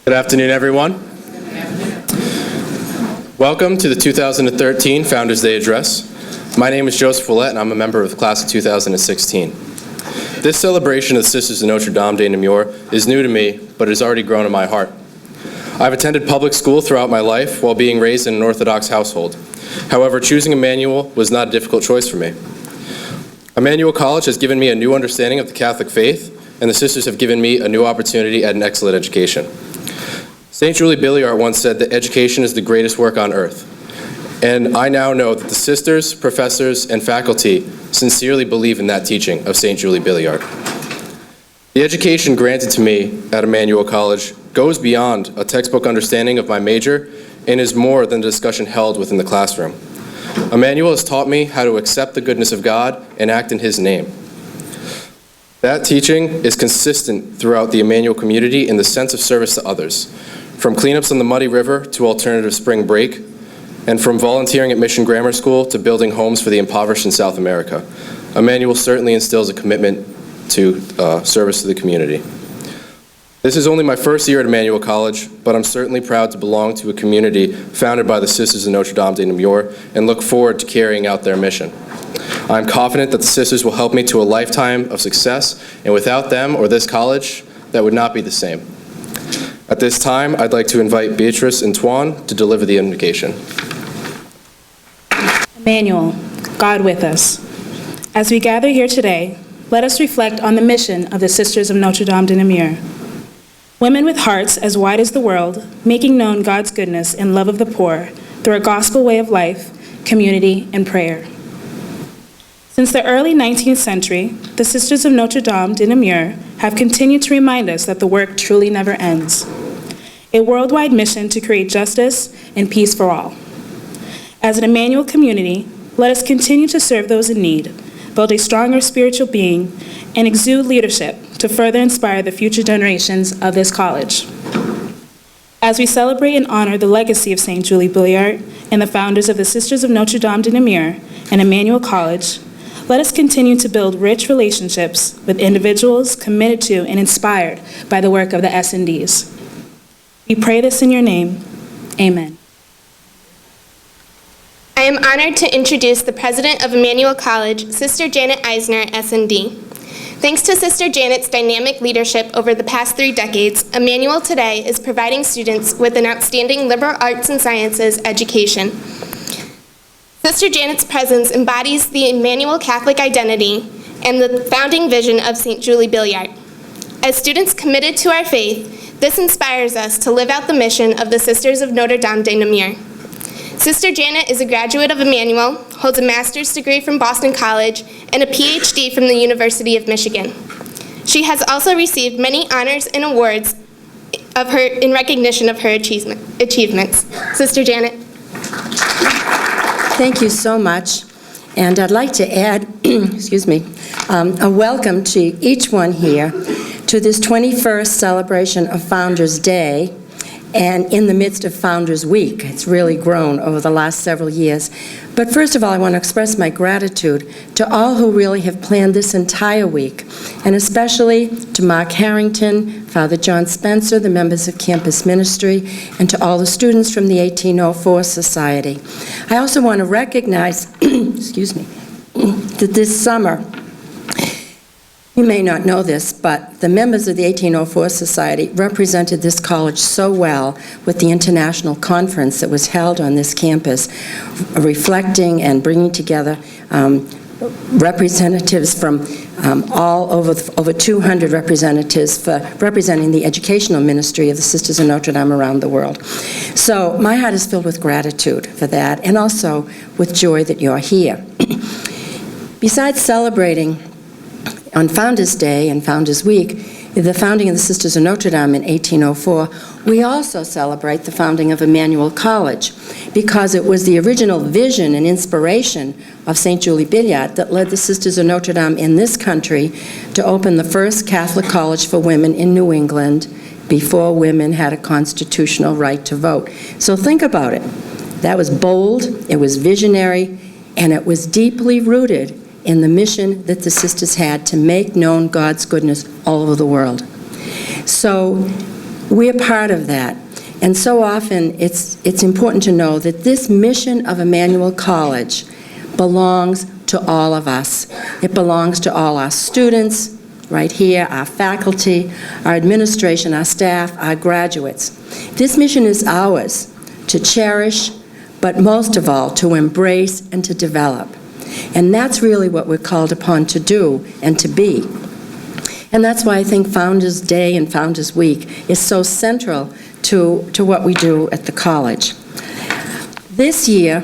Good afternoon, everyone. Welcome to the 2013 Founders Day Address. My name is Joseph Willett, and I'm a member of the class of 2016. This celebration of the Sisters of Notre Dame de Namur is new to me, but it has already grown in my heart. I've attended public school throughout my life while being raised in an Orthodox household. However, choosing Emmanuel was not a difficult choice for me. Emmanuel College has given me a new understanding of the Catholic faith, and the sisters have given me a new opportunity at an excellent education. St. Julie Billiart once said that education is the greatest work on earth. And I now know that the sisters, professors, and faculty sincerely believe in that teaching of St. Julie Billiart. The education granted to me at Emmanuel College goes beyond a textbook understanding of my major and is more than the discussion held within the classroom. Emmanuel has taught me how to accept the goodness of God and act in His name. That teaching is consistent throughout the Emmanuel community in the sense of service to others, from cleanups on the muddy river to alternative spring break, and from volunteering at Mission Grammar School to building homes for the impoverished in South America. Emmanuel certainly instills a commitment to service to the community. This is only my first year at Emmanuel College, but I'm certainly proud to belong to a community founded by the Sisters of Notre Dame de Namur and look forward to carrying out their mission. I'm confident that the sisters will help me to a lifetime of success, and without them or this college, that would not be the same. At this time, I'd like to invite Beatrice and Antoine to deliver the invocation. Emmanuel, God with us. As we gather here today, let us reflect on the mission of the Sisters of Notre Dame de Namur. Women with hearts as wide as the world, making known God's goodness and love of the poor through a gospel way of life, community, and prayer. Since the early 19th century, the Sisters of Notre Dame de Namur have continued to remind us that the work truly never ends. A worldwide mission to create justice and peace for all. As an Emmanuel community, let us continue to serve those in need, build a stronger spiritual being, and exude leadership to further inspire the future generations of this college. As we celebrate and honor the legacy of St. Julie Billiart and the founders of the Sisters of Notre Dame de Namur and Emmanuel College, let us continue to build rich relationships with individuals committed to and inspired by the work of the SNDs. We pray this in your name. Amen. I am honored to introduce the president of Emmanuel College, Sister Janet Eisner, SND. Thanks to Sister Janet's dynamic leadership over the past 3 decades, Emmanuel today is providing students with an outstanding liberal arts and sciences education. Sister Janet's presence embodies the Emmanuel Catholic identity and the founding vision of St. Julie Billiart. As students committed to our faith, this inspires us to live out the mission of the Sisters of Notre Dame de Namur. Sister Janet is a graduate of Emmanuel, holds a master's degree from Boston College, and a PhD from the University of Michigan. She has also received many honors and awards in recognition of her achievements. Sister Janet. Thank you so much. And I'd like to add, a welcome to each one here to this 21st celebration of Founders Day, and in the midst of Founders Week. It's really grown over the last several years. But first of all, I want to express my gratitude to all who really have planned this entire week, and especially to Mark Harrington, Father John Spencer, the members of campus ministry, and to all the students from the 1804 Society. I also want to recognize, that this summer, you may not know this, but the members of the 1804 Society represented this college so well with the international conference that was held on this campus, reflecting and bringing together representatives from all over 200 representatives for representing the educational ministry of the Sisters of Notre Dame around the world. So my heart is filled with gratitude for that, and also with joy that you're here. Besides celebrating on Founders Day and Founders Week, the founding of the Sisters of Notre Dame in 1804, we also celebrate the founding of Emmanuel College, because it was the original vision and inspiration of St. Julie Billiart that led the Sisters of Notre Dame in this country to open the first Catholic college for women in New England before women had a constitutional right to vote. So think about it. That was bold, it was visionary, and it was deeply rooted in the mission that the sisters had to make known God's goodness all over the world. So We're part of that. And so often, it's important to know that this mission of Emmanuel College belongs to all of us. It belongs to all our students, right here, our faculty, our administration, our staff, our graduates. This mission is ours to cherish, but most of all, to embrace and to develop. And that's really what we're called upon to do and to be. And that's why I think Founders Day and Founders Week is so central to what we do at the college. This year,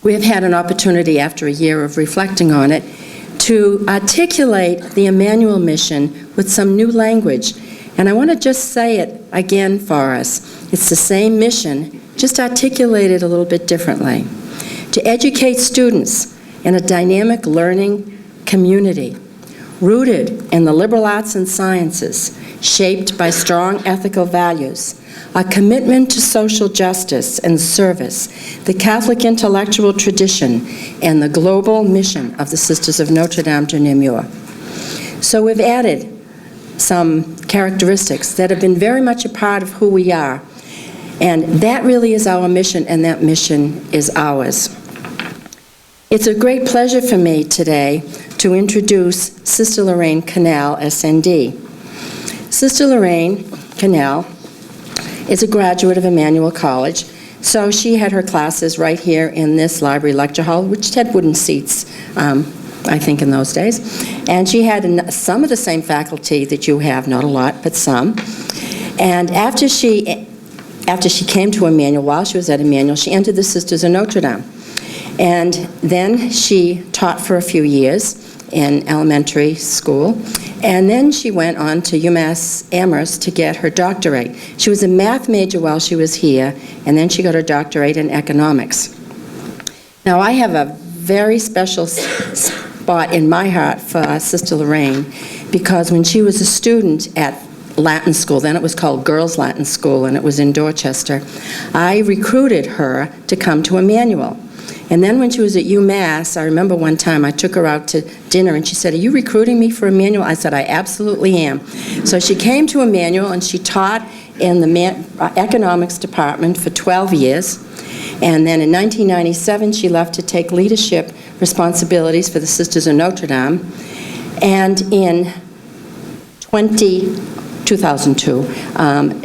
we have had an opportunity, after a year of reflecting on it, to articulate the Emmanuel mission with some new language. And I want to just say it again for us. It's the same mission, just articulated a little bit differently. To educate students in a dynamic learning community, rooted in the liberal arts and sciences, shaped by strong ethical values, a commitment to social justice and service, the Catholic intellectual tradition, and the global mission of the Sisters of Notre Dame de Namur. So we've added some characteristics that have been very much a part of who we are, and that really is our mission, and that mission is ours. It's a great pleasure for me today to introduce Sister Lorraine Connell, SND. Sister Lorraine Connell is a graduate of Emmanuel College, so she had her classes right here in this library lecture hall, which had wooden seats, I think, in those days. And she had some of the same faculty that you have, not a lot, but some. And after she came to Emmanuel, while she was at Emmanuel, she entered the Sisters of Notre Dame. And then she taught for a few years in elementary school, and then she went on to UMass Amherst to get her doctorate. She was a math major while she was here, and then she got her doctorate in economics. Now, I have a very special spot in my heart for Sister Lorraine, because when she was a student at Latin school, then it was called Girls Latin School, and it was in Dorchester, I recruited her to come to Emmanuel. And then when she was at UMass, I remember one time I took her out to dinner and she said, "Are you recruiting me for Emmanuel?" I said, "I absolutely am." So she came to Emmanuel and she taught in the economics department for 12 years. And then in 1997, she left to take leadership responsibilities for the Sisters of Notre Dame. And in 2002,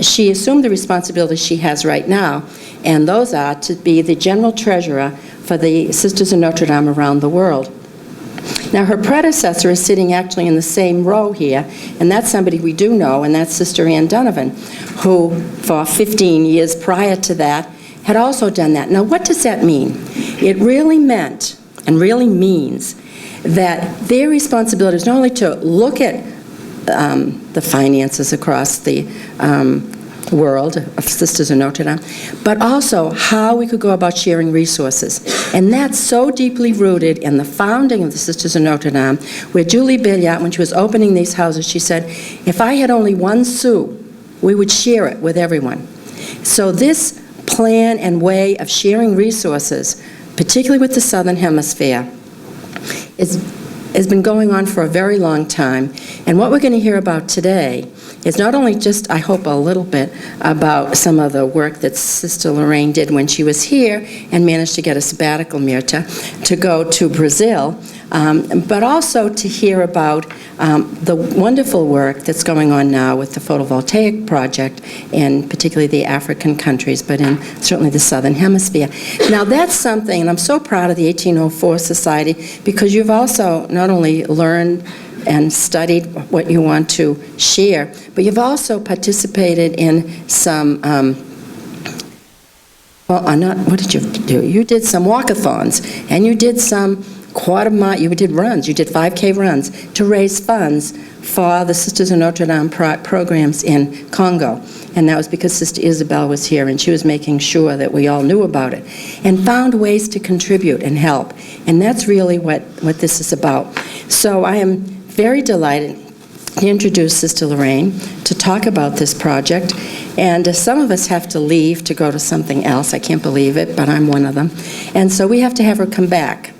she assumed the responsibilities she has right now, and those are to be the general treasurer for the Sisters of Notre Dame around the world. Now, her predecessor is sitting actually in the same row here, and that's somebody we do know, and that's Sister Ann Donovan, who for 15 years prior to that had also done that. Now, what does that mean? It really meant, and really means, that their responsibility is not only to look at the finances across the world of Sisters of Notre Dame, but also how we could go about sharing resources. And that's so deeply rooted in the founding of the Sisters of Notre Dame, where Julie Billiart, when she was opening these houses, she said, "If I had only 1 sou, we would share it with everyone." So this plan and way of sharing resources, particularly with the Southern Hemisphere, has been going on for a very long time. And what we're going to hear about today is not only just, I hope, a little bit about some of the work that Sister Lorraine did when she was here and managed to get a sabbatical, Mirta, to go to Brazil, but also to hear about the wonderful work that's going on now with the photovoltaic project in particularly the African countries, but in certainly the Southern Hemisphere. Now, that's something, and I'm so proud of the 1804 Society, because you've also not only learned and studied what you want to share, but you've also participated in some, what did you do? You did some walkathons, and you did some you did runs, you did 5K runs to raise funds for the Sisters of Notre Dame programs in Congo. And that was because Sister Isabel was here, and she was making sure that we all knew about it, and found ways to contribute and help. And that's really what this is about. So I am very delighted to introduce Sister Lorraine to talk about this project. And some of us have to leave to go to something else. I can't believe it, but I'm one of them. And so we have to have her come back.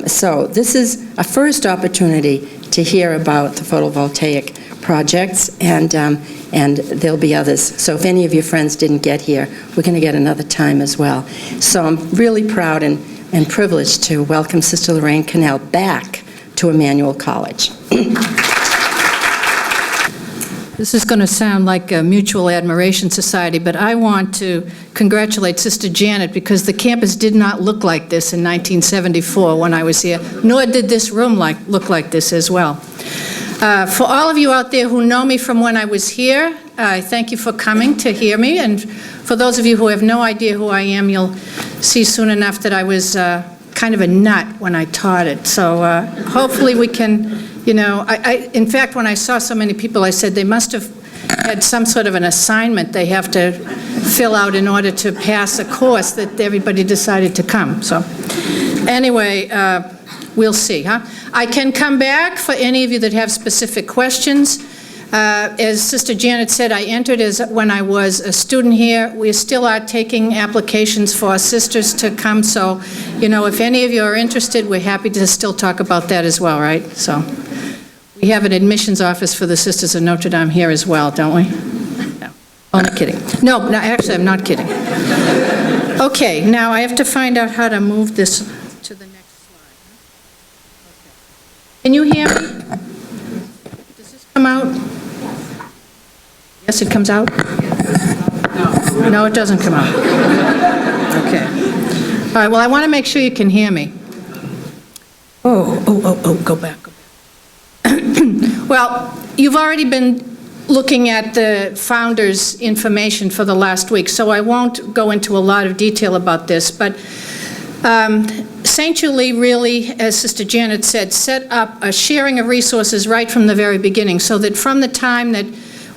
So this is a first opportunity to hear about the photovoltaic projects, and there'll be others. So if any of your friends didn't get here, we're going to get another time as well. So I'm really proud and privileged to welcome Sister Lorraine Connell back to Emmanuel College. This is going to sound like a mutual admiration society, but I want to congratulate Sister Janet because the campus did not look like this in 1974 when I was here, nor did this room look like this as well. For all of you out there who know me from when I was here, I thank you for coming to hear me, and for those of you who have no idea who I am, you'll see soon enough that I was kind of a nut when I taught it. So hopefully we can, you know, in fact, when I saw so many people, I said they must have had some sort of an assignment they have to fill out in order to pass a course that everybody decided to come. So anyway, we'll see, huh? I can come back for any of you that have specific questions. As Sister Janet said, I entered when I was a student here. We still are taking applications for sisters to come, so, you know, if any of you are interested, we're happy to still talk about that as well, right? So we have an admissions office for the Sisters of Notre Dame here as well, don't we? No. Only kidding. No, actually, I'm not kidding. Okay, now I have to find out how to move this to the next slide. Okay. Can you hear me? Does this come out? Yes, it comes out? No, it doesn't come out. Okay. All right, well, I want to make sure you can hear me. Go back. Well, you've already been looking at the founders' information for the last week, so I won't go into a lot of detail about this, but St. Julie really, as Sister Janet said, set up a sharing of resources right from the very beginning, so that from the time that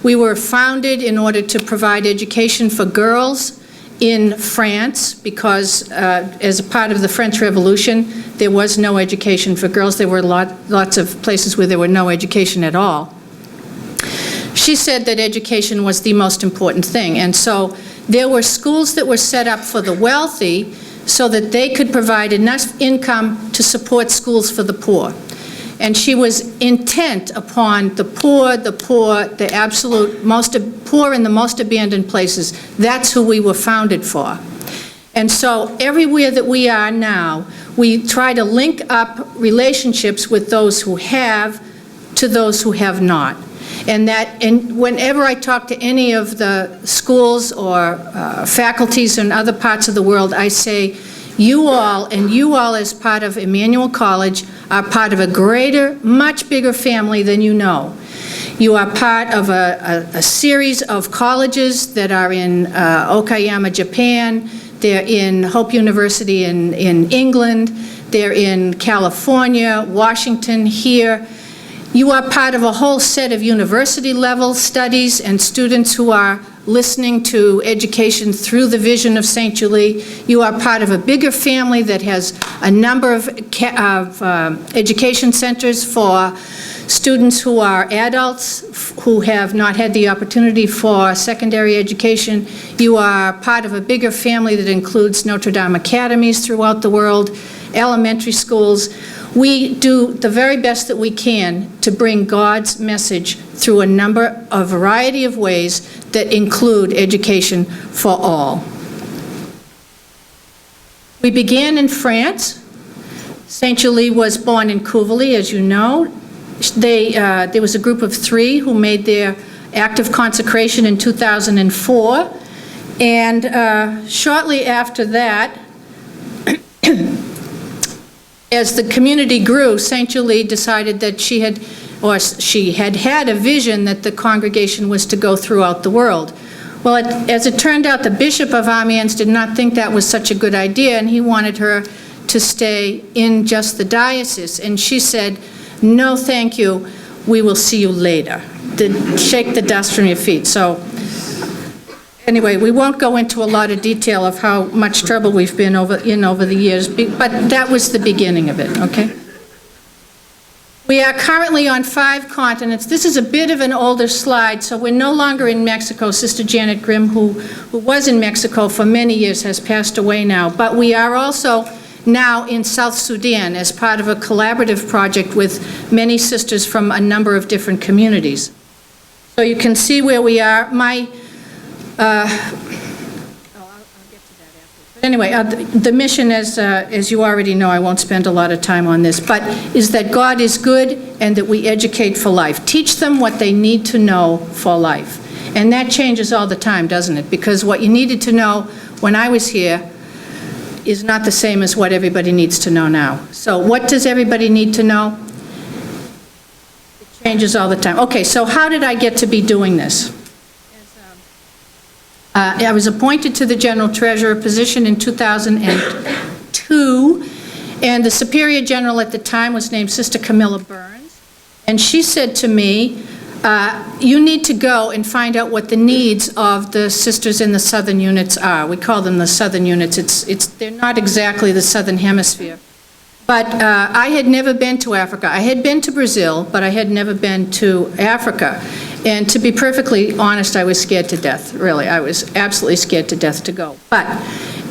we were founded in order to provide education for girls in France, because as a part of the French Revolution, there was no education for girls. There were lots of places where there were no education at all. She said that education was the most important thing, and so there were schools that were set up for the wealthy so that they could provide enough income to support schools for the poor. And she was intent upon the poor, the absolute most poor in the most abandoned places. That's who we were founded for. And so everywhere that we are now, we try to link up relationships with those who have to those who have not. And whenever I talk to any of the schools or faculties in other parts of the world, I say, you all, and you all as part of Emmanuel College, are part of a greater, much bigger family than you know. You are part of a series of colleges that are in Okayama, Japan. They're in Hope University in England. They're in California, Washington, here. You are part of a whole set of university-level studies and students who are listening to education through the vision of St. Julie. You are part of a bigger family that has a number of education centers for students who are adults who have not had the opportunity for secondary education. You are part of a bigger family that includes Notre Dame academies throughout the world, elementary schools. We do the very best that we can to bring God's message through a variety of ways that include education for all. We began in France. St. Julie was born in Couvely, as you know. There was a group of 3 who made their act of consecration in 2004. And shortly after that, as the community grew, St. Julie decided that she had had a vision that the congregation was to go throughout the world. Well, as it turned out, the Bishop of Amiens did not think that was such a good idea, and he wanted her to stay in just the diocese. And she said, no, thank you, we will see you later. Shake the dust from your feet. So anyway, we won't go into a lot of detail of how much trouble we've been over the years, but that was the beginning of it, okay? We are currently on 5 continents. This is a bit of an older slide, so we're no longer in Mexico. Sister Janet Grimm, who was in Mexico for many years, has passed away now. But we are also now in South Sudan as part of a collaborative project with many sisters from a number of different communities. So you can see where we are. But anyway, the mission, as you already know, I won't spend a lot of time on this, but is that God is good and that we educate for life. Teach them what they need to know for life. And that changes all the time, doesn't it? Because what you needed to know when I was here is not the same as what everybody needs to know now. So what does everybody need to know? It changes all the time. Okay, so how did I get to be doing this? I was appointed to the General Treasurer position in 2002, and the Superior General at the time was named Sister Camilla Burns, and she said to me, you need to go and find out what the needs of the sisters in the southern units are. We call them the southern units. They're not exactly the southern hemisphere. But I had never been to Africa. I had been to Brazil, but I had never been to Africa. And to be perfectly honest, I was scared to death, really. I was absolutely scared to death to go. But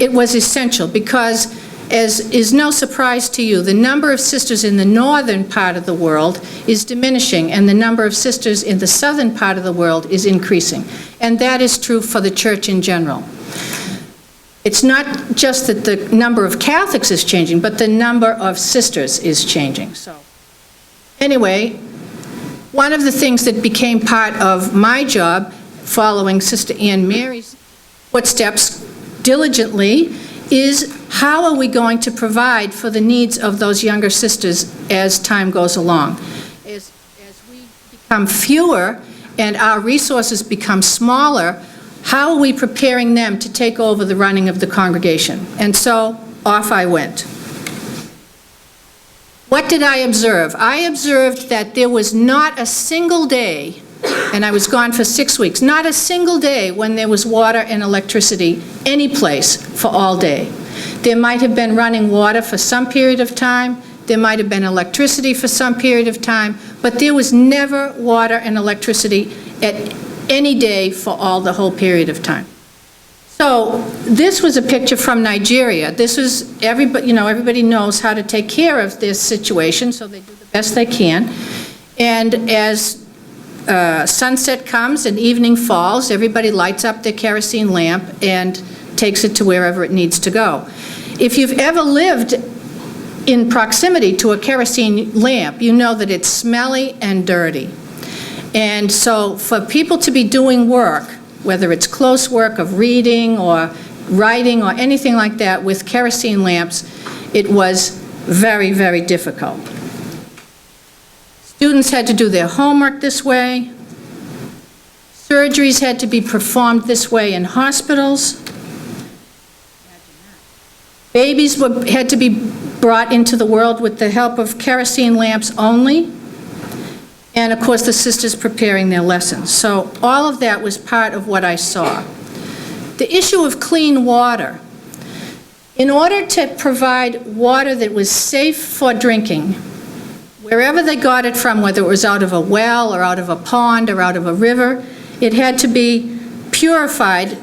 it was essential because, as is no surprise to you, the number of sisters in the northern part of the world is diminishing, and the number of sisters in the southern part of the world is increasing. And that is true for the church in general. It's not just that the number of Catholics is changing, but the number of sisters is changing. So, anyway, one of the things that became part of my job, following Sister Anne Mary's footsteps diligently, is how are we going to provide for the needs of those younger sisters as time goes along? As we become fewer and our resources become smaller, how are we preparing them to take over the running of the congregation? And so off I went. What did I observe? I observed that there was not a single day, and I was gone for 6 weeks, not a single day when there was water and electricity any place for all day. There might have been running water for some period of time, there might have been electricity for some period of time, but there was never water and electricity at any day for the whole period of time. So this was a picture from Nigeria. This was, everybody knows how to take care of this situation, so they do the best they can. And as sunset comes and evening falls, everybody lights up their kerosene lamp and takes it to wherever it needs to go. If you've ever lived in proximity to a kerosene lamp, you know that it's smelly and dirty. And so for people to be doing work, whether it's close work of reading or writing or anything like that with kerosene lamps, it was very, very difficult. Students had to do their homework this way. Surgeries had to be performed this way in hospitals. Babies had to be brought into the world with the help of kerosene lamps only. And of course, the sisters preparing their lessons. So all of that was part of what I saw. The issue of clean water. In order to provide water that was safe for drinking, wherever they got it from, whether it was out of a well or out of a pond or out of a river, it had to be purified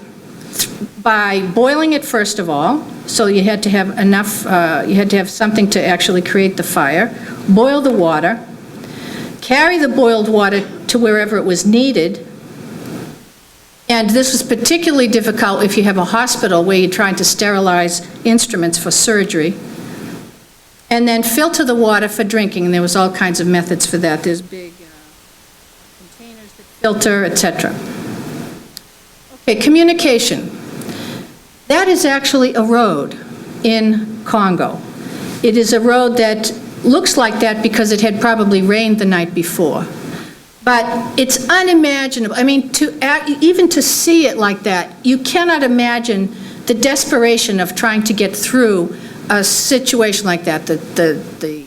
by boiling it first of all. So you had to have enough, you had to have something to actually create the fire, boil the water, carry the boiled water to wherever it was needed. And this was particularly difficult if you have a hospital where you're trying to sterilize instruments for surgery. And then filter the water for drinking, and there was all kinds of methods for that. There's big containers that filter, etc. Okay, communication. That is actually a road in Congo. It is a road that looks like that because it had probably rained the night before. But it's unimaginable. I mean, even to see it like that, you cannot imagine the desperation of trying to get through a situation like that. The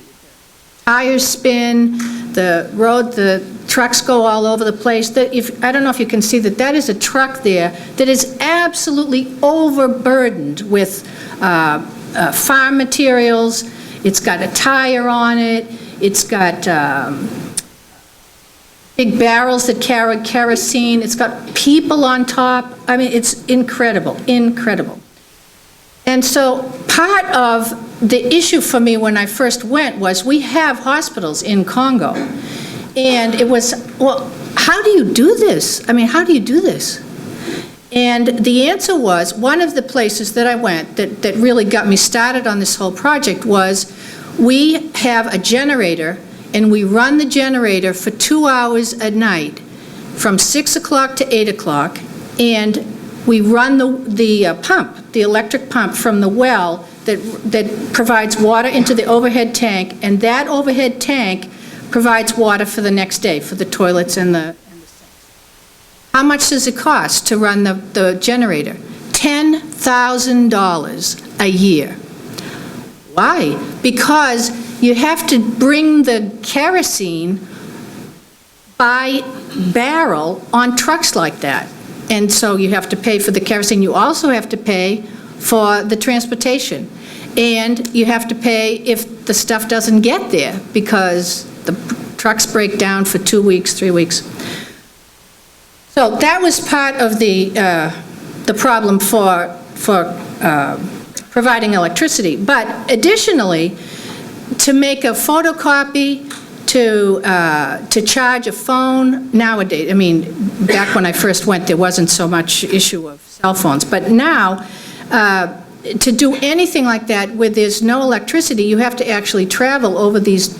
tires spin, the road, the trucks go all over the place. I don't know if you can see that is a truck there that is absolutely overburdened with farm materials. It's got a tire on it. It's got big barrels that carry kerosene. It's got people on top. I mean, it's incredible, incredible. And so part of the issue for me when I first went was we have hospitals in Congo. And it was, well, how do you do this? I mean, how do you do this? And the answer was, one of the places that I went that really got me started on this whole project was, we have a generator, and we run the generator for 2 hours a night, from 6 o'clock to 8 o'clock, and we run the pump, the electric pump from the well that provides water into the overhead tank, and that overhead tank provides water for the next day, for the toilets and the sinks. How much does it cost to run the generator? $10,000 a year. Why? Because you have to bring the kerosene by barrel on trucks like that. And so you have to pay for the kerosene. You also have to pay for the transportation. And you have to pay if the stuff doesn't get there, because the trucks break down for 2 weeks, 3 weeks. So that was part of the problem for providing electricity. But additionally, to make a photocopy, to charge a phone nowadays, I mean, back when I first went, there wasn't so much issue of cell phones, but now, to do anything like that where there's no electricity, you have to actually travel over these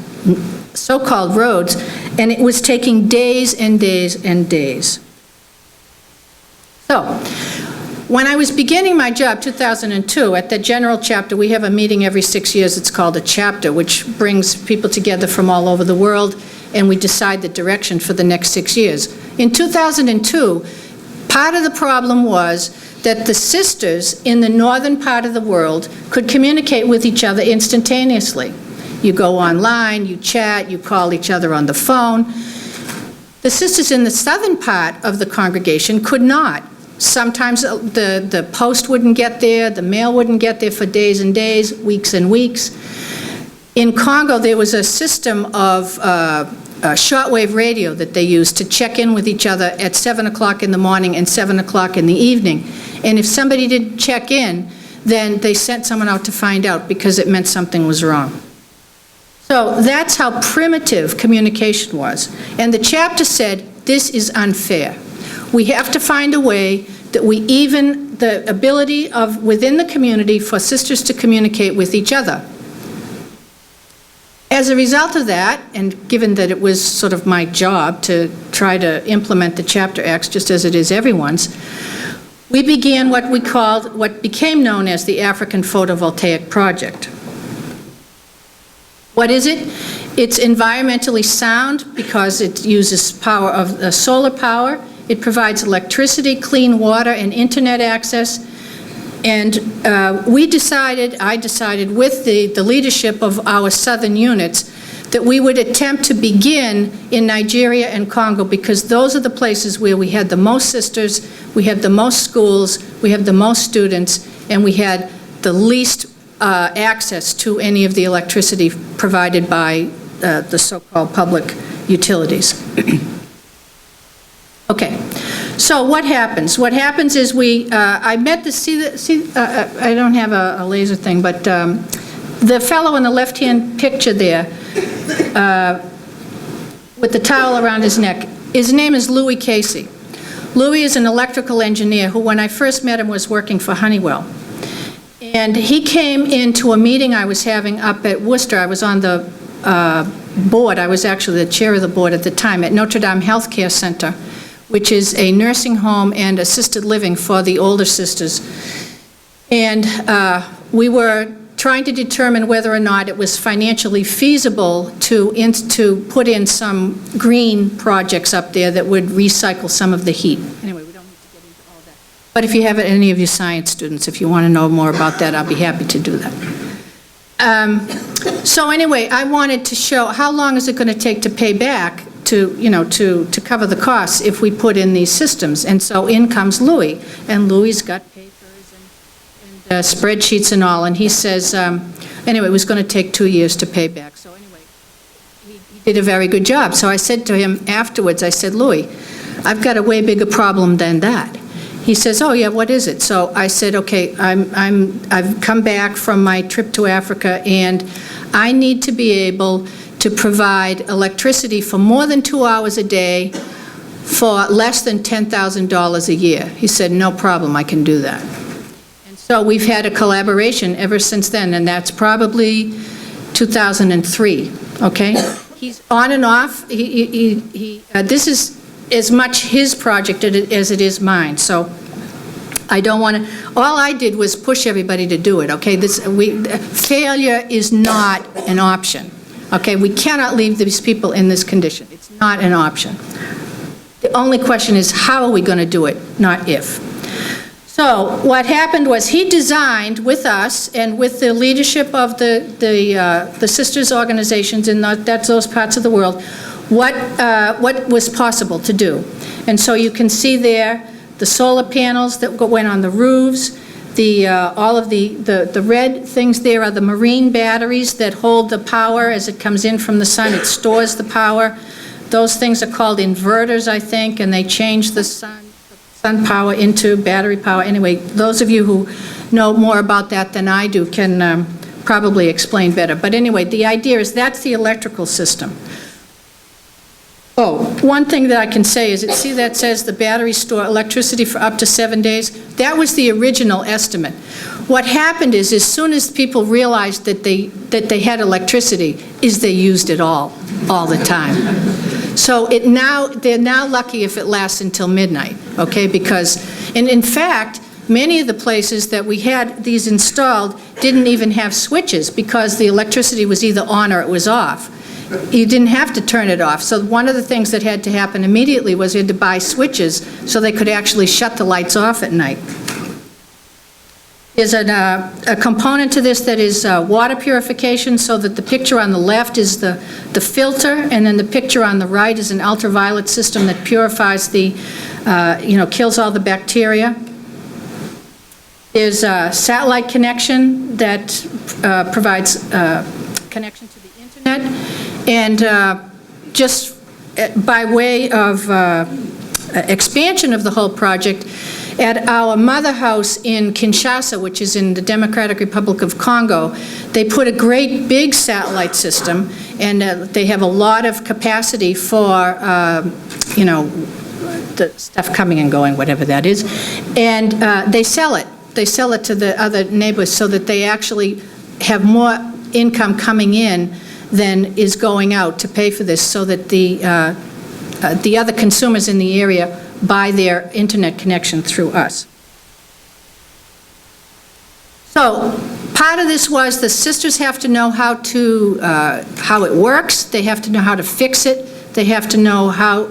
so-called roads, and it was taking days and days and days. So, when I was beginning my job, 2002, at the general chapter, we have a meeting every 6 years. It's called a chapter, which brings people together from all over the world, and we decide the direction for the next 6 years. In 2002, part of the problem was that the sisters in the northern part of the world could communicate with each other instantaneously. You go online, you chat, you call each other on the phone. The sisters in the southern part of the congregation could not. Sometimes the post wouldn't get there, the mail wouldn't get there for days and days, weeks and weeks. In Congo, there was a system of shortwave radio that they used to check in with each other at 7 o'clock in the morning and 7 o'clock in the evening. And if somebody didn't check in, then they sent someone out to find out, because it meant something was wrong. So that's how primitive communication was. And the chapter said, this is unfair. We have to find a way that we even the ability of within the community for sisters to communicate with each other. As a result of that, and given that it was sort of my job to try to implement the Chapter Acts just as it is everyone's, we began what became known as the African Photovoltaic Project. What is it? It's environmentally sound because it uses power of solar power. It provides electricity, clean water, and internet access. And I decided with the leadership of our southern units that we would attempt to begin in Nigeria and Congo, because those are the places where we had the most sisters, we had the most schools, we had the most students, and we had the least access to any of the electricity provided by the so-called public utilities. Okay, so what happens? What happens is I met I don't have a laser thing, but the fellow in the left-hand picture there with the towel around his neck, his name is Louis Casey. Louis is an electrical engineer who, when I first met him, was working for Honeywell. And he came into a meeting I was having up at Worcester. I was on the board. I was actually the chair of the board at the time at Notre Healthcare Center, which is a nursing home and assisted living for the older sisters. And we were trying to determine whether or not it was financially feasible to put in some green projects up there that would recycle some of the heat. Anyway, we don't need to get into all that. But if you have any of you science students, if you want to know more about that, I'll be happy to do that. So anyway, I wanted to show how long is it going to take to pay back to cover the costs if we put in these systems. And so in comes Louis, and Louis's got papers and spreadsheets and all, and he says, anyway, it was going to take 2 years to pay back. So anyway, he did a very good job. So I said to him afterwards, I said, Louis, I've got a way bigger problem than that. He says, oh yeah, what is it? So I said, okay, I've come back from my trip to Africa, and I need to be able to provide electricity for more than 2 hours a day for less than $10,000 a year. He said, no problem, I can do that. And so we've had a collaboration ever since then, and that's probably 2003, okay? He's on and off. This is as much his project as it is mine, so I don't want to, all I did was push everybody to do it, okay? Failure is not an option, okay? We cannot leave these people in this condition. It's not an option. The only question is, how are we going to do it, not if. So what happened was he designed with us and with the leadership of the sisters organizations in those parts of the world what was possible to do. And so you can see there the solar panels that went on the roofs, all of the red things there are the marine batteries that hold the power as it comes in from the sun. It stores the power. Those things are called inverters, I think, and they change the sun power into battery power. Anyway, those of you who know more about that than I do can probably explain better. But anyway, the idea is that's the electrical system. Oh, one thing that I can say is, see that says the batteries store electricity for up to 7 days? That was the original estimate. What happened is, as soon as people realized that they had electricity, is they used it all the time. So they're now lucky if it lasts until midnight, okay? Because, and in fact, many of the places that we had these installed didn't even have switches because the electricity was either on or it was off. You didn't have to turn it off. So one of the things that had to happen immediately was we had to buy switches so they could actually shut the lights off at night. There's a component to this that is water purification, so that the picture on the left is the filter, and then the picture on the right is an ultraviolet system that purifies kills all the bacteria. There's a satellite connection that provides connection to the internet, and just by way of expansion of the whole project, at our mother house in Kinshasa, which is in the Democratic Republic of Congo, they put a great big satellite system, and they have a lot of capacity for, the stuff coming and going, whatever that is, and they sell it. They sell it to the other neighbors so that they actually have more income coming in than is going out to pay for this, so that the other consumers in the area buy their internet connection through us. So part of this was the sisters have to know how it works. They have to know how to fix it. They have to know how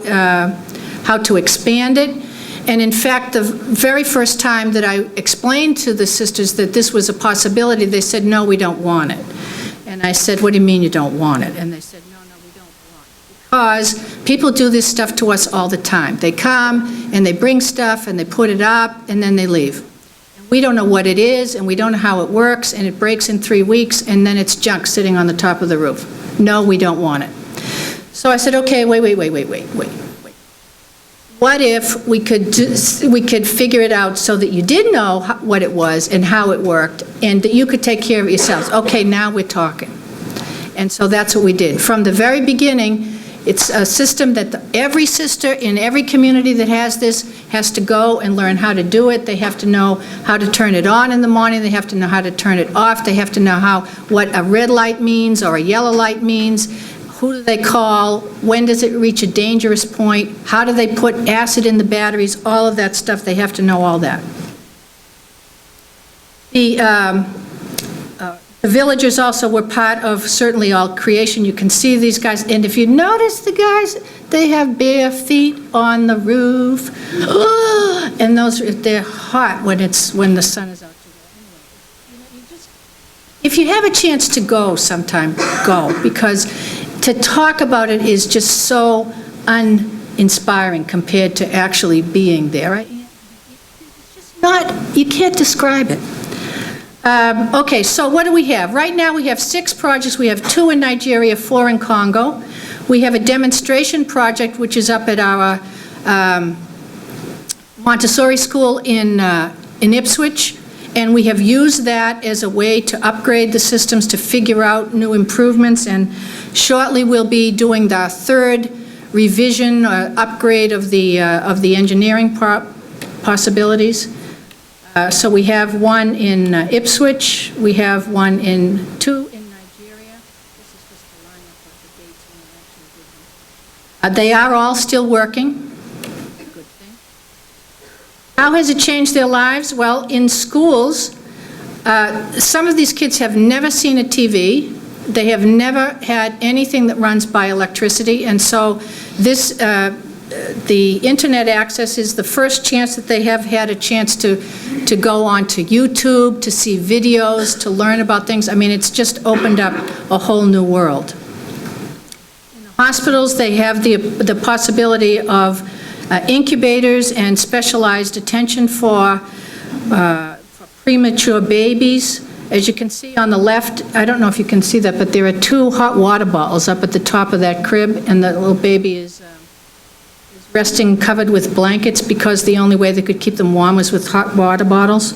to expand it. And in fact, the very first time that I explained to the sisters that this was a possibility, they said, no, we don't want it. And I said, what do you mean you don't want it? And they said, no, we don't want it. Because people do this stuff to us all the time. They come and they bring stuff and they put it up and then they leave. And we don't know what it is and we don't know how it works, and it breaks in 3 weeks and then it's junk sitting on the top of the roof. No, we don't want it. So I said, okay, wait. What if we could figure it out so that you did know what it was and how it worked, and that you could take care of it yourselves? Okay, now we're talking. And so that's what we did. From the very beginning, it's a system that every sister in every community that has this has to go and learn how to do it. They have to know how to turn it on in the morning. They have to know how to turn it off. They have to know what a red light means or a yellow light means. Who do they call? When does it reach a dangerous point? How do they put acid in the batteries? All of that stuff, they have to know all that. The villagers also were part of certainly all creation. You can see these guys, and if you notice the guys, they have bare feet on the roof. And they're hot when the sun is out. If you have a chance to go sometime, go, because to talk about it is just so uninspiring compared to actually being there. Right? It's just not, you can't describe it. Okay, so what do we have? Right now we have 6 projects. We have 2 in Nigeria, 4 in Congo. We have a demonstration project which is up at our Montessori school in Ipswich. And we have used that as a way to upgrade the systems, to figure out new improvements, and shortly we'll be doing the 3rd revision or upgrade of the engineering possibilities. So we have one in Ipswich, we have two in Nigeria. This is just the lineup of the dates when we actually did them. They are all still working. Good thing. How has it changed their lives? Well, in schools, some of these kids have never seen a TV. They have never had anything that runs by electricity, and so this, the internet access is the first chance that they have had a chance to go onto YouTube, to see videos, to learn about things. I mean, it's just opened up a whole new world. In the hospitals, they have the possibility of incubators and specialized attention for premature babies. As you can see on the left, I don't know if you can see that, but there are 2 hot water bottles up at the top of that crib, and the little baby is resting covered with blankets because the only way they could keep them warm was with hot water bottles.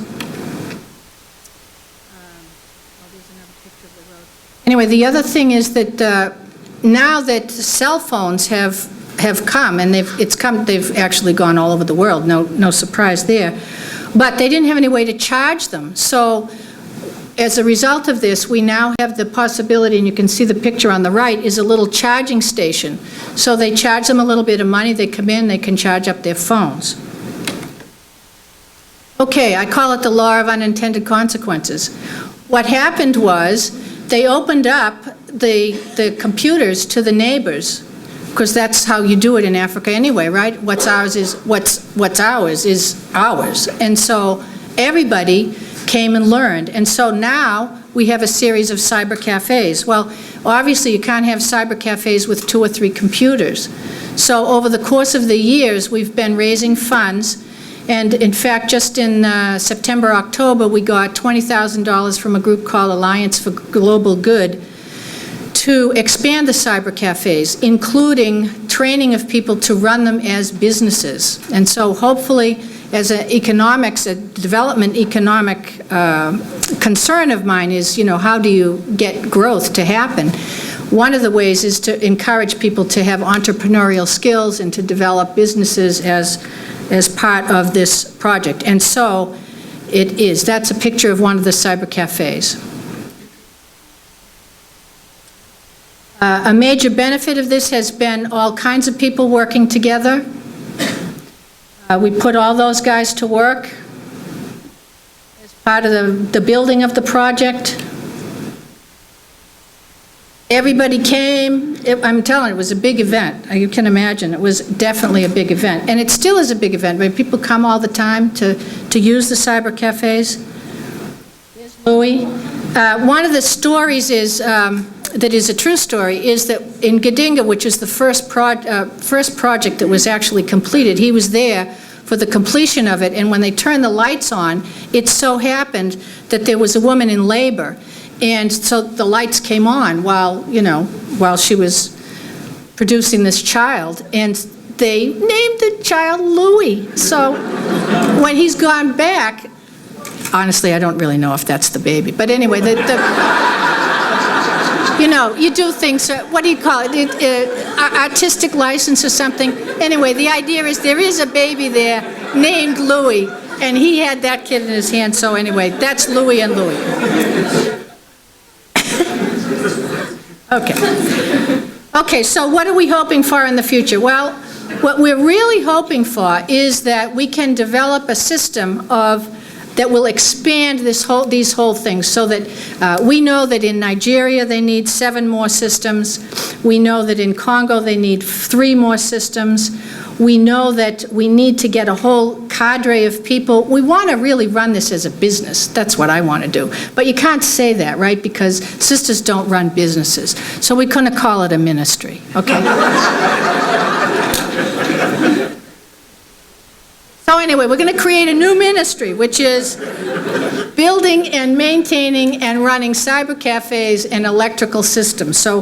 Anyway, the other thing is that now that cell phones have come, and they've actually gone all over the world, no surprise there, but they didn't have any way to charge them. So as a result of this, we now have the possibility, and you can see the picture on the right, is a little charging station. So they charge them a little bit of money, they come in, they can charge up their phones. Okay, I call it the law of unintended consequences. What happened was, they opened up the computers to the neighbors, because that's how you do it in Africa anyway, right? What's ours is ours. And so everybody came and learned. And so now we have a series of cyber cafes. Well, obviously you can't have cyber cafes with 2 or 3 computers. So over the course of the years, we've been raising funds. And in fact, just in September, October, we got $20,000 from a group called Alliance for Global Good to expand the cyber cafes, including training of people to run them as businesses. And so hopefully, as a development economic concern of mine is, how do you get growth to happen? One of the ways is to encourage people to have entrepreneurial skills and to develop businesses as part of this project. And so it is. That's a picture of one of the cyber cafes. A major benefit of this has been all kinds of people working together. We put all those guys to work as part of the building of the project. Everybody came. I'm telling you, it was a big event. You can imagine. It was definitely a big event. And it still is a big event. I mean, people come all the time to use the cyber cafes. Here's Louis. One of the stories is, that is a true story, is that in Gadinga, which is the first project that was actually completed, he was there for the completion of it, and when they turned the lights on, it so happened that there was a woman in labor, and so the lights came on while she was producing this child, and they named the child Louis. So when he's gone back, honestly, I don't really know if that's the baby, but anyway, you do things, what do you call it, artistic license or something? Anyway, the idea is there is a baby there named Louis, and he had that kid in his hand, so anyway, that's Louis and Louis. Okay, so what are we hoping for in the future? Well, what we're really hoping for is that we can develop a system that will expand these whole things, so that we know that in Nigeria they need 7 more systems. We know that in Congo they need 3 more systems. We know that we need to get a whole cadre of people. We want to really run this as a business. That's what I want to do. But you can't say that, right? Because sisters don't run businesses. So we're going to call it a ministry, okay? So anyway, we're going to create a new ministry, which is building and maintaining and running cyber cafes and electrical systems. So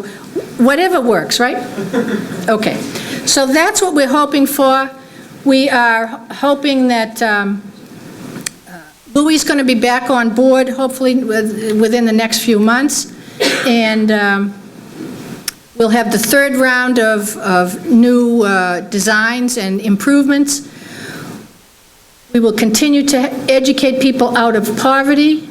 whatever works, right? Okay. So that's what we're hoping for. We are hoping that Louis is going to be back on board, hopefully within the next few months. And We'll have the third round of new designs and improvements. We will continue to educate people out of poverty.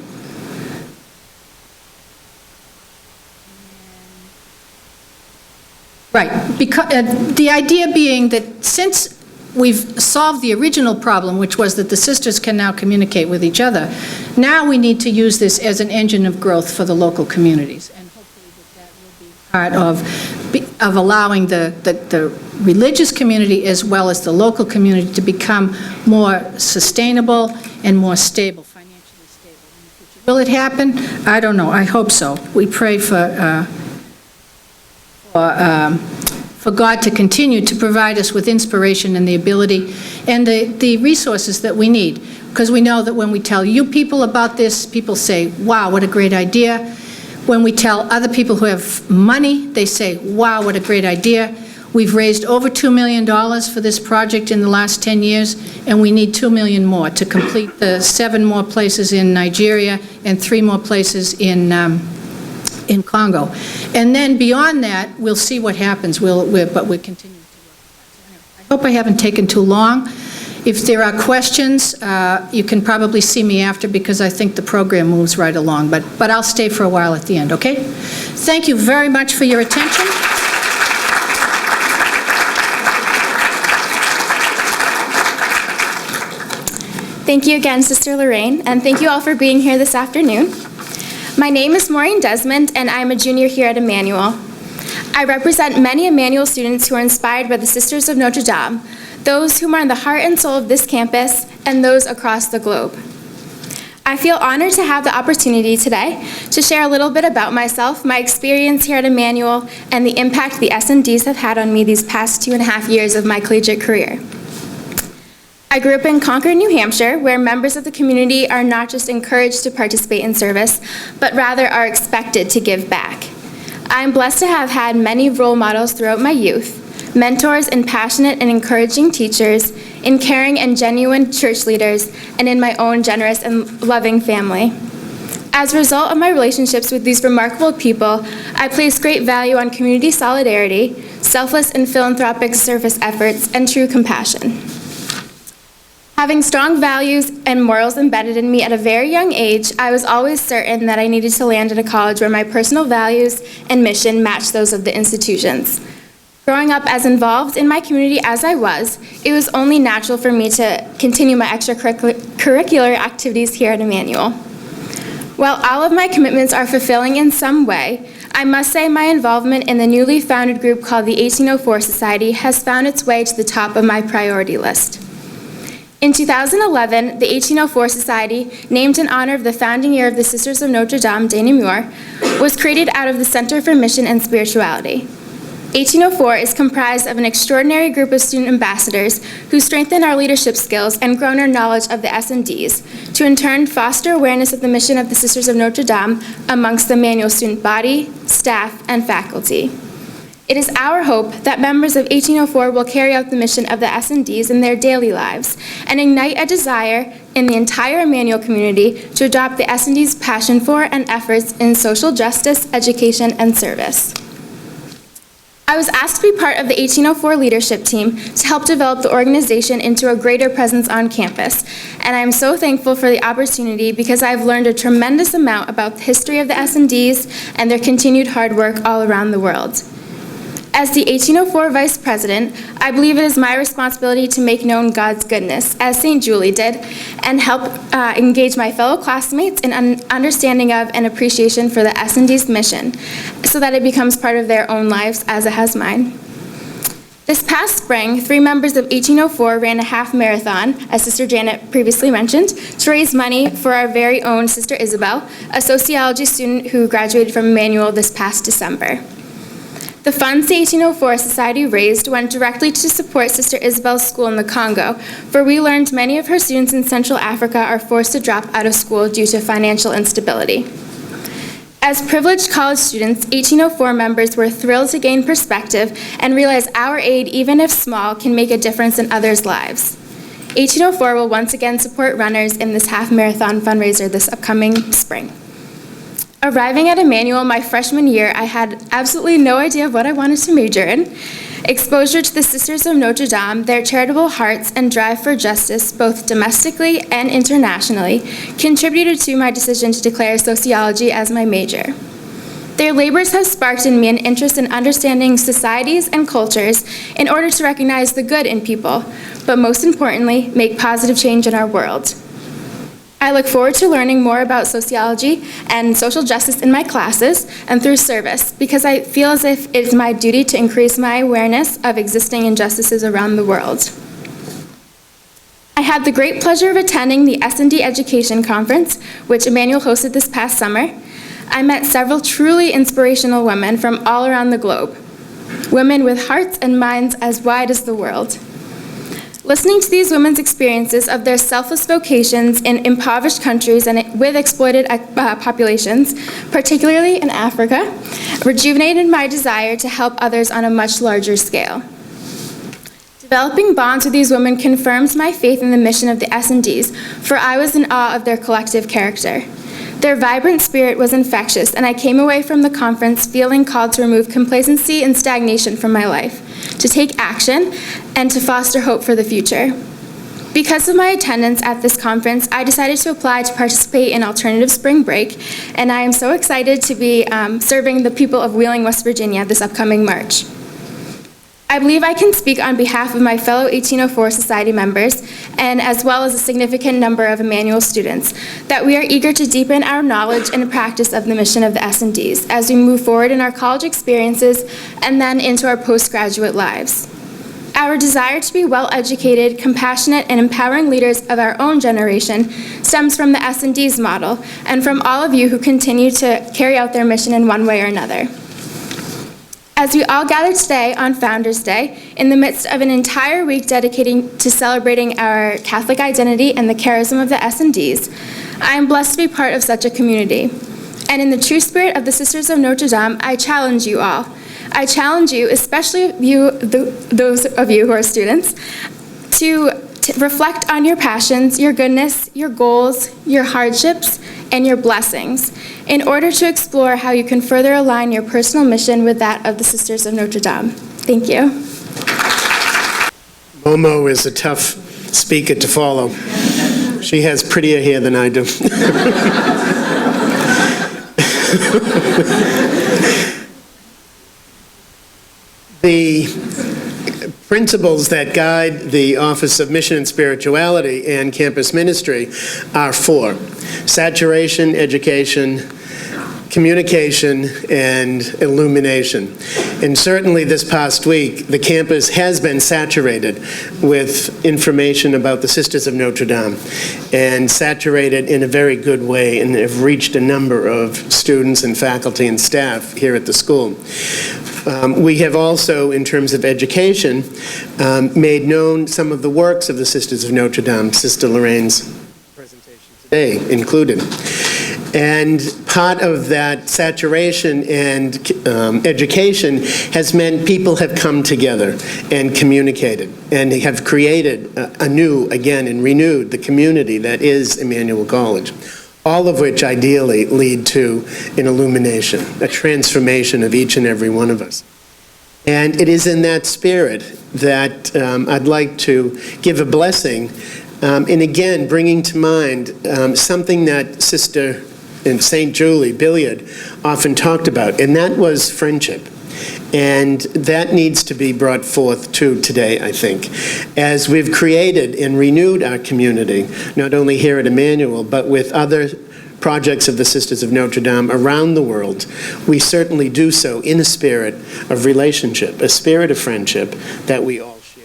Right, because the idea being that since we've solved the original problem, which was that the sisters can now communicate with each other, now we need to use this as an engine of growth for the local communities. And hopefully that will be part of allowing the religious community as well as the local community to become more sustainable and more stable, financially stable in the future. Will it happen? I don't know. I hope so. We pray for God to continue to provide us with inspiration and the ability and the resources that we need. Because we know that when we tell you people about this, people say, wow, what a great idea. When we tell other people who have money, they say, wow, what a great idea. We've raised over $2 million for this project in the last 10 years, and we need $2 million more to complete the 7 more places in Nigeria and 3 more places in Congo. And then beyond that, we'll see what happens. But we're continuing to work. I hope I haven't taken too long. If there are questions, you can probably see me after because I think the program moves right along. But I'll stay for a while at the end, okay? Thank you very much for your attention. Thank you again, Sister Lorraine, and thank you all for being here this afternoon. My name is Maureen Desmond, and I'm a junior here at Emmanuel. I represent many Emmanuel students who are inspired by the Sisters of Notre Dame, those whom are in the heart and soul of this campus, and those across the globe. I feel honored to have the opportunity today to share a little bit about myself, my experience here at Emmanuel, and the impact the SNDs have had on me these past 2.5 years of my collegiate career. I grew up in Concord, New Hampshire, where members of the community are not just encouraged to participate in service, but rather are expected to give back. I'm blessed to have had many role models throughout my youth, mentors and passionate and encouraging teachers, in caring and genuine church leaders, and in my own generous and loving family. As a result of my relationships with these remarkable people, I place great value on community solidarity, selfless and philanthropic service efforts, and true compassion. Having strong values and morals embedded in me at a very young age, I was always certain that I needed to land at a college where my personal values and mission matched those of the institutions. Growing up as involved in my community as I was, it was only natural for me to continue my extracurricular activities here at Emmanuel. While all of my commitments are fulfilling in some way, I must say my involvement in the newly founded group called the 1804 Society has found its way to the top of my priority list. In 2011, the 1804 Society, named in honor of the founding year of the Sisters of Notre Dame de Namur, was created out of the Center for Mission and Spirituality. 1804 is comprised of an extraordinary group of student ambassadors who strengthen our leadership skills and grow our knowledge of the SNDs, to in turn foster awareness of the mission of the Sisters of Notre Dame amongst the Emmanuel student body, staff, and faculty. It is our hope that members of 1804 will carry out the mission of the SNDs in their daily lives and ignite a desire in the entire Emmanuel community to adopt the SNDs' passion for and efforts in social justice, education, and service. I was asked to be part of the 1804 leadership team to help develop the organization into a greater presence on campus, and I am so thankful for the opportunity because I've learned a tremendous amount about the history of the SNDs and their continued hard work all around the world. As the 1804 Vice President, I believe it is my responsibility to make known God's goodness, as St. Julie did, and help engage my fellow classmates in an understanding of and appreciation for the SND's mission, so that it becomes part of their own lives as it has mine. This past spring, 3 members of 1804 ran a half marathon, as Sister Janet previously mentioned, to raise money for our very own Sister Isabel, a sociology student who graduated from Emmanuel this past December. The funds the 1804 Society raised went directly to support Sister Isabel's school in the Congo, for we learned many of her students in Central Africa are forced to drop out of school due to financial instability. As privileged college students, 1804 members were thrilled to gain perspective and realize our aid, even if small, can make a difference in others' lives. 1804 will once again support runners in this half marathon fundraiser this upcoming spring. Arriving at Emmanuel my freshman year, I had absolutely no idea of what I wanted to major in. Exposure to the Sisters of Notre Dame, their charitable hearts, and drive for justice, both domestically and internationally, contributed to my decision to declare sociology as my major. Their labors have sparked in me an interest in understanding societies and cultures in order to recognize the good in people, but most importantly, make positive change in our world. I look forward to learning more about sociology and social justice in my classes and through service, because I feel as if it is my duty to increase my awareness of existing injustices around the world. I had the great pleasure of attending the S&D Education Conference, which Emmanuel hosted this past summer. I met several truly inspirational women from all around the globe, women with hearts and minds as wide as the world. Listening to these women's experiences of their selfless vocations in impoverished countries and with exploited populations, particularly in Africa, rejuvenated my desire to help others on a much larger scale. Developing bonds with these women confirms my faith in the mission of the S&Ds, for I was in awe of their collective character. Their vibrant spirit was infectious, and I came away from the conference feeling called to remove complacency and stagnation from my life, to take action, and to foster hope for the future. Because of my attendance at this conference, I decided to apply to participate in Alternative Spring Break, and I am so excited to be serving the people of Wheeling, West Virginia this upcoming March. I believe I can speak on behalf of my fellow 1804 Society members, and as well as a significant number of Emmanuel students, that we are eager to deepen our knowledge and practice of the mission of the S&Ds as we move forward in our college experiences and then into our postgraduate lives. Our desire to be well-educated, compassionate, and empowering leaders of our own generation stems from the S&Ds model and from all of you who continue to carry out their mission in one way or another. As we all gather today on Founders Day, in the midst of an entire week dedicating to celebrating our Catholic identity and the charism of the S&Ds, I am blessed to be part of such a community. And in the true spirit of the Sisters of Notre Dame, I challenge you all. I challenge you, especially those of you who are students, to reflect on your passions, your goodness, your goals, your hardships, and your blessings, in order to explore how you can further align your personal mission with that of the Sisters of Notre Dame. Thank you. Momo is a tough speaker to follow. She has prettier hair than I do. The principles that guide the Office of Mission and Spirituality and Campus Ministry are four: saturation, education, communication, and illumination. And certainly this past week, the campus has been saturated with information about the Sisters of Notre Dame, and saturated in a very good way, and have reached a number of students and faculty and staff here at the school. We have also, in terms of education, made known some of the works of the Sisters of Notre Dame, Sister Lorraine's presentation today included. And part of that saturation and education has meant people have come together and communicated and have created anew, again, and renewed the community that is Emmanuel College. All of which ideally lead to an illumination, a transformation of each and every one of us. And it is in that spirit that I'd like to give a blessing, and again, bringing to mind something that Sister and St. Julie Billiart often talked about, and that was friendship. And that needs to be brought forth too today, I think, as we've created and renewed our community, not only here at Emmanuel, but with other projects of the Sisters of Notre Dame around the world. We certainly do so in a spirit of relationship, a spirit of friendship that we all share.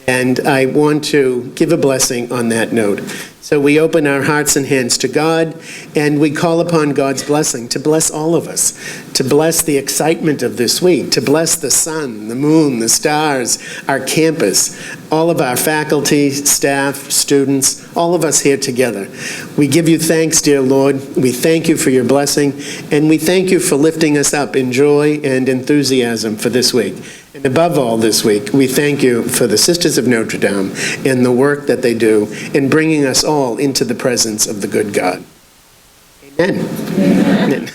And I want to give a blessing on that note. So we open our hearts and hands to God, and we call upon God's blessing to bless all of us, to bless the excitement of this week, to bless the sun, the moon, the stars, our campus, all of our faculty, staff, students, all of us here together. We give you thanks, dear Lord. We thank you for your blessing, and we thank you for lifting us up in joy and enthusiasm for this week. And above all this week, we thank you for the Sisters of Notre Dame and the work that they do in bringing us all into the presence of the good God. Amen. Amen.